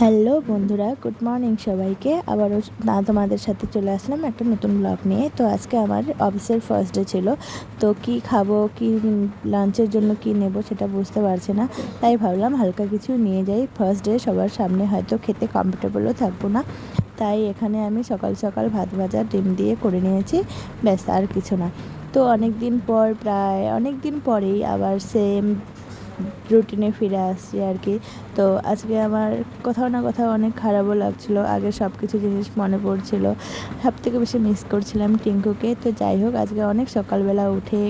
Hello বন্ধুরা, good morning সবাইকে। আবারও তোমাদের সাথে চলে আসলাম একটা নতুন ব্লগ নিয়ে। তো আজকে আমার অফিসের ফার্স্ট ডে ছিল। তো কি খাবো, কি লাঞ্চের জন্য কি নেব সেটা বুঝতে পারছি না, তাই ভাবলাম হালকা কিছু নিয়ে যাই। ফার্স্ট ডে সবার সামনে হয়তো খেতে কমফোর্টেবলও থাকবো না, তাই এখানে আমি সকাল সকাল ভাত ভাজা ডিম দিয়ে করে নিয়েছি, ব্যাস আর কিছু না। তো অনেক দিন পরেই আবার সেম রুটিনে ফিরে আসছি আর কি। তো আজকে আমার কোথাও না কোথাও অনেক খারাপও লাগছিলো, আগে সব কিছু জিনিস মনে পড়ছিল, সব থেকে বেশি মিস করছিলাম টিঙ্কুকে। তো যাই হোক, আজকে অনেক সকালবেলা উঠে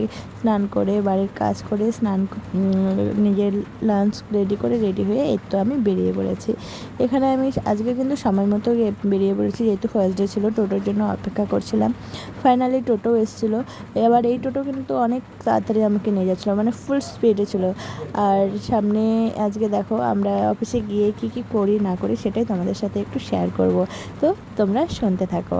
স্নান করে বাড়ির কাজ করে নিজের লাঞ্চ রেডি হয়ে এই তো আমি বেরিয়ে পড়েছি। এখানে আমি আজকে কিন্তু সময় মতো বেরিয়ে পড়েছি, যেহেতু ফার্স্ট ডে ছিল। টোটোর জন্য অপেক্ষা করছিলাম, ফাইনালি টোটো এসেছিলো। এবার এই টোটো কিন্তু অনেক তাড়াতাড়ি আমাকে নিয়ে যাচ্ছিলো, মানে ফুল স্পিডে ছিল। আর সামনে আজকে দেখো আমরা অফিসে গিয়ে কি কি করি না করি সেটাই তোমাদের সাথে একটু শেয়ার করব, তো তোমরা শুনতে থাকো।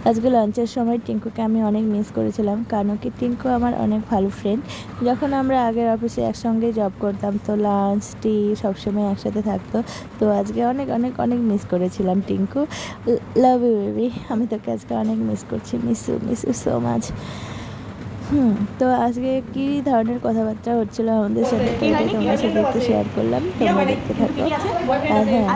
আজকে লাঞ্চের সময় টিঙ্কুকে আমি অনেক মিস করেছিলাম, কারণ কি টিঙ্কু আমার অনেক ভালো ফ্রেন্ড। যখন আমরা আগের অফিসে একসঙ্গে জব করতাম, তো লাঞ্চ টি সবসময় একসাথে থাকতো। তো আজকে অনেক অনেক অনেক মিস করেছিলাম টিঙ্কু। লাভ ইউ বেবি, আমি তোকে আজকে অনেক মিস করছি, মিস ইউ সো মাচ। তো আজকে কী ধরনের কথাবার্তা হচ্ছিলো আমাদের সাথে, এটাই তোমাদের সাথে একটু শেয়ার করলাম, তোমরা দেখতে থাকো। আর হ্যাঁ,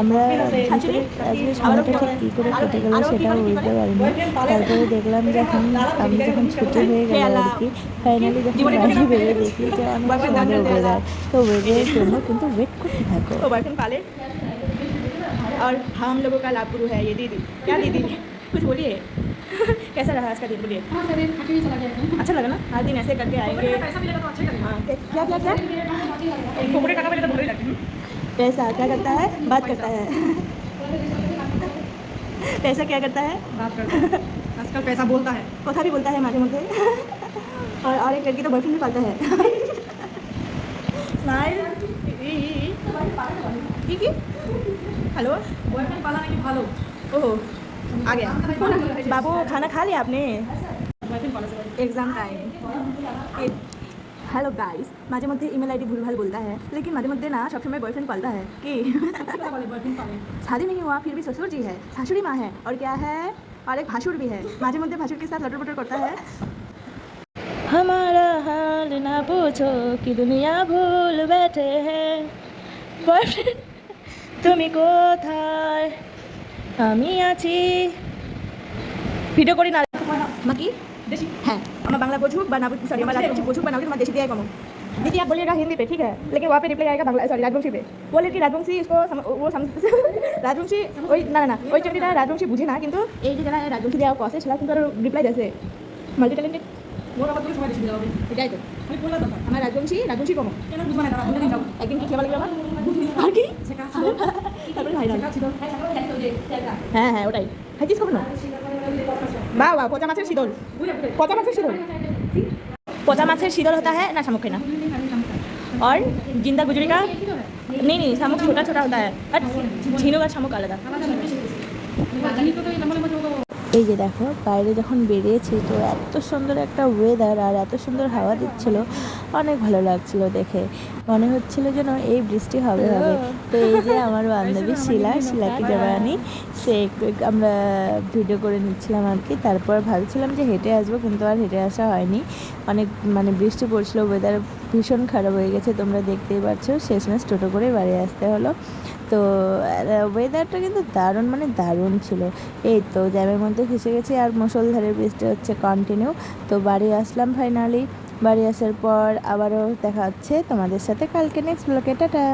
আমরা ভিতরে আজকে সময়টা ঠিক কী করে কেটে গেলো সেটাও বুঝতে পারিনি। তারপরে দেখলাম যখন ছুটি হয়ে গেল আর কি, ফাইনালি যখন বাইরে বেরিয়ে দেখি যে অনেক সুন্দর ওয়েদার। তো ওয়েদারের জন্য কিন্তু ওয়েট করতে থাকো। और हम लोगों का लाभ गुरु है ये दीदी। क्या दीदी, कुछ बोलिए। कैसा रहा आज का दिन, बोलिए। अच्छा लगा ना, हर दिन ऐसे करके आएंगे। हाँ, क्या क्या क्या पोपड़े टाका पहले तो बोले लगते हैं। पैसा क्या करता है, बात करता है। पैसा क्या करता है, बात करता है। आजकल पैसा बोलता है, कथा भी बोलता है माঝে মধ্যে। और एक लड़की तो बॉयफ्रेंड भी पालता है। स्माइल की हेलो, बॉयफ्रेंड पाला नाকি ভালো। ओहो, आ गया। बाबू खाना खा लिया आपने, एग्जाम टाइम। हेलो गाइस, माঝে মধ্যে ईमेल आईडी भूलभाल बोलता है, लेकिन माঝे मध्य ना सब समय बॉयफ्रेंड पालता है कि शादी नहीं हुआ फिर भी ससुर जी है, सासुरी माँ है, और क्या है, और एक भासुर भी है। माঝे मध्य भासुर के साथ लटर पटर करता है। हमारा हाल ना पूछो कि दुनिया भूल बैठे हैं, बॉयफ्रेंड তুমি কোথায়, আমি আছি। ভিডিও করি না বাকি देशी। हाँ, हमारा बांग्ला बोझूक बना, सॉरी हमारा राजवंशी बोझूक बनाओगे तो देशी दिया कमो। दीदी आप बोलिएगा हिंदी पे, ठीक है, लेकिन वहाँ पे रिप्लाई आएगा बांग्ला, सॉरी राजवंशी पे। बोले कि राजवंशी इसको वो राजवंशी ওই না না ওই চরিত্রটা রাজবংশী বুঝে না, কিন্তু এই যে যারা রাজবংশী দেওয়া কসে সেটা কিন্তু রিপ্লাই দেয় মাল্টি ট্যালেন্টেড। মোর আবার তুমি সময় বেশি দাও, এটাই তো আমি বললাম। তো আমার রাজবংশী কম কেন বুঝবা না, দাঁড়া বুঝে যাও। একদিন কি খেলা লাগলো আমার আর কি শেখা ছিল, তারপরে ভাইরাল ছিল। হ্যাঁ হ্যাঁ ওটাই খাইছিস কখনো? বাহ বাহ, পচা মাছের শীতল, পচা মাছের শীতল, पचा माछेर शीतल होता है ना, शामुक ना। और जिंदा गुजरी का नहीं, शामुक छोटा छोटा होता है, और झीनों का शामुक आलादा। এই যে দেখো, বাইরে যখন বেরিয়েছি তো এত সুন্দর একটা ওয়েদার আর এত সুন্দর হাওয়া দিচ্ছিল, অনেক ভালো লাগছিল দেখে। মনে হচ্ছিল যেন এই বৃষ্টি হবে। তো এই যে আমার বান্ধবী শিলাকে জামানি, সে আমরা ভিডিও করে নিচ্ছিলাম আর কি। তারপর ভাবছিলাম যে হেঁটে আসবো, কিন্তু আর হেঁটে আসা হয়নি, অনেক বৃষ্টি পড়ছিল, ওয়েদার ভীষণ খারাপ হয়ে গেছে, তোমরা দেখতেই পাচ্ছ। শেষমেশ টোটো করে বাড়ি আসতে হলো। তো ওয়েদারটা কিন্তু দারুণ ছিল। এই তো জ্যামের মধ্যে ফেসে গেছি, আর মুষলধারে বৃষ্টি হচ্ছে কন্টিনিউ। তো বাড়ি আসলাম ফাইনালি। বাড়ি আসার পর আবারও দেখা হচ্ছে তোমাদের সাথে কালকে নেক্সট ব্লগে। টাটা।